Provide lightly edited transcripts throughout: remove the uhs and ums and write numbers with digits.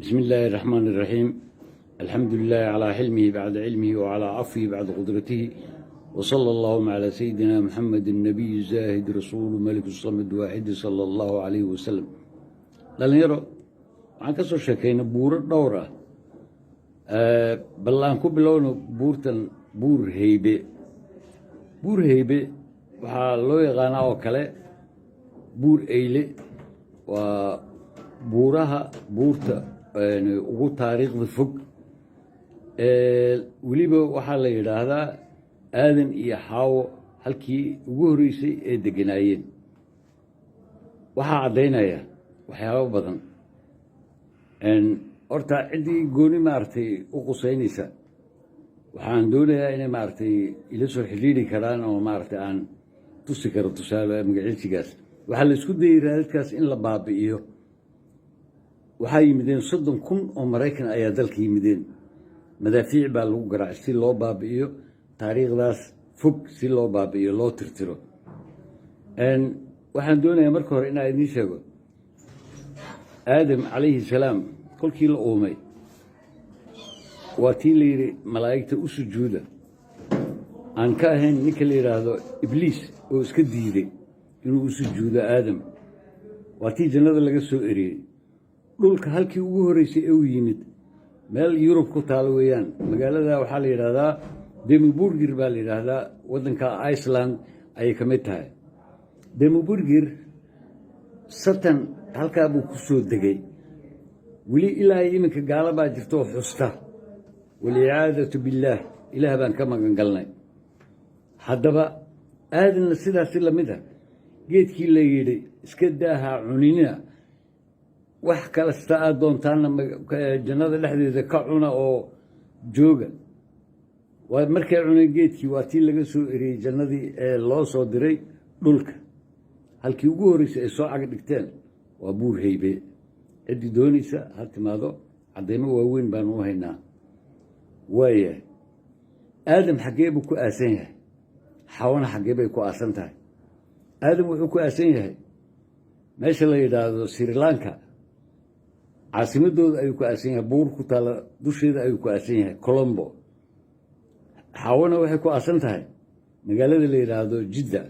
بسم الله الرحمن الرحيم. الحمد لله على حلمه بعد علمه وعلى عفوه بعد قدرته، وصلى اللهم على سيدنا محمد النبي الزاهد رسول ملك الصمد واحد صلى الله عليه وسلم. dhalinyaro waxaan ka soo sheekayna buuro dhowr bal aan ku bilowno buurtan buur heybe. buur heybe waxaa loo yaqaanaa oo kale buur eyle. waa buurta ugu taariikhda fog. weliba waxaa la yidhaahdaa aadan iyo xaawo halkii ugu horreysay ee deganaayeen. waxaa caddaynaya waxyaabo badan. horta ciddii gooni maaragtay u qusaynaysa waxaan doonayaa inay maaragtay ila soo xidhiidhi karaan oo maaragtay aan tusi karo tusaale magaciisigaas. waxaa la isku dayay raadadkaas in la baabi'iyo. waxaa yimideen 30,000 oo maraykan ayaa dalka yimideen. madaafiic baa lagu garaacay si loo baabi'iyo taariikhdaas fog, si loo baabi'iyo, loo tirtiro. waxaan doonayaa marka hore inaan idiin sheego aadam calayhi salaam kolkii la uumay waa tii la yidhi malaa'igta u sujuuda, aan ka ahayn ninka la yidhaahdo ibliis oo iska diiday inuu u sujuudo aadam. waa tii jannada laga soo eriyey. dhulka halkii ugu horreysay ee u yimid meel yurub ku taalo weeyaan. magaalada waxaa la yidhaahdaa demuburgir baa la yidhaahdaa. waddanka iceland ayay ka mid tahay. demuburgir satan halkaa buu ku soo degay. weli ilaa iminka gaalo baa jirta oo xusta, walicaadatu billaah, ilaah baan ka magan galnay. haddaba aadanna sidaasi la mid a geedkii la yidhi iska daaha cunina, wax kalasta aad doontaana jannada dhexdeeda ka cuna oo jooga. waa markay cuneen geedkii waa tii laga soo eriyey jannadii ee loo soo diray dhulka. halkii ugu horreysay ay soo cag dhigteen waa buur heybe. ciddii doonaysa ha timaado, caddaymo waaweyn baanu u haynaa. waayahay aadam xaggee buu ku aasan yahay? xawana xaggee bay ku aasan tahay? aadam wuxuu ku aasan yahay meesha la yidhaahdo sri lanka. caasimadooda ayuu ku aasan yahay. buur ku taalla dusheeda ayuu ku aasan yahay, colombo. xawana waxay ku aasan tahay magaalada la yidhaahdo jidda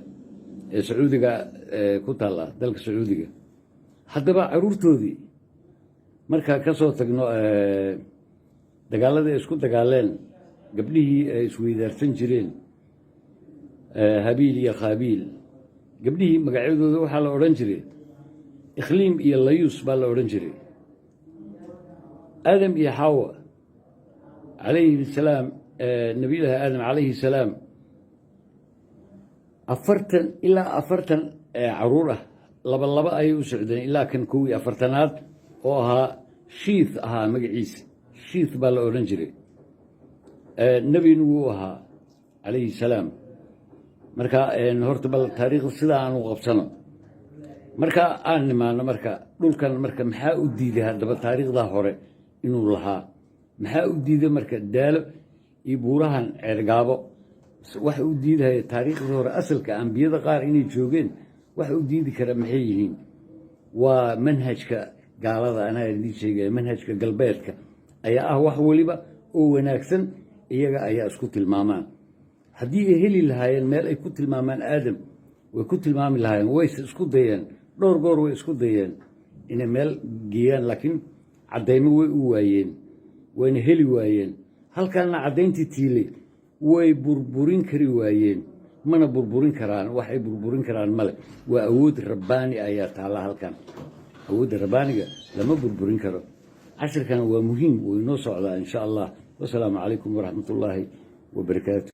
ee sacuudiga ku taalla, dalka sacuudiga. haddaba caruurtoodii markaa ka soo tagno dagaaladii ay isku dagaaleen, gabdhihii ay isweydaarsan jireen, habiil iyo khaabiil, gabdhihii magacyadooda waxaa la odhan jiray ikhliim iyo layuus baa la odhan jiray. aadam iyo xaawa calayhi salaam, nabiyullaahi aadam calayhi salaam 40 ilaa 40 caruur ah, laba ayay u socdeen ilaa kan 41aad oo ahaa shiith ahaa magaciisa. shiith baa la odhan jiray. nebina wuu ahaa calayhi salaam. marka horta bal taariikhda sidaa aanu qabsano. marka aan nimaano marka dhulkan marka maxaa u diiday haddaba taariikhdaa hore inuu lahaa? maxaa u diiday marka daalo iyo buurahan ceergaabo? waxa u diidahaya taariikhdii hore asalka ambiyada qaar inay joogeen, waxa u diidi kara maxay yihiin? waa manhajka gaalada. anaa idiin sheegaya manhajka galbeedka ayaa ah wax weliba oo wanaagsan iyaga ayaa isku tilmaamaan. haddii ay heli lahaayeen meel ay ku tilmaamaan aadam, way ku tilmaami lahaayeen. wayse isku dayeen, dhowr goor way isku dayeen inay meel geeyaan, laakiin caddaymo way u waayeen, wayna heli waayeen. halkaana caddayntii tiile way burburin kari waayeen, mana burburin karaan. waxay burburin karaan male. waa awood rabbaani ayaa taalla halkan. awoodda rabbaaniga lama burburin karo. cashirkan waa muhiim, wuu inoo socdaa insha allah. wasalaamu calaykum waraxmat ullaahi wabarakaatu.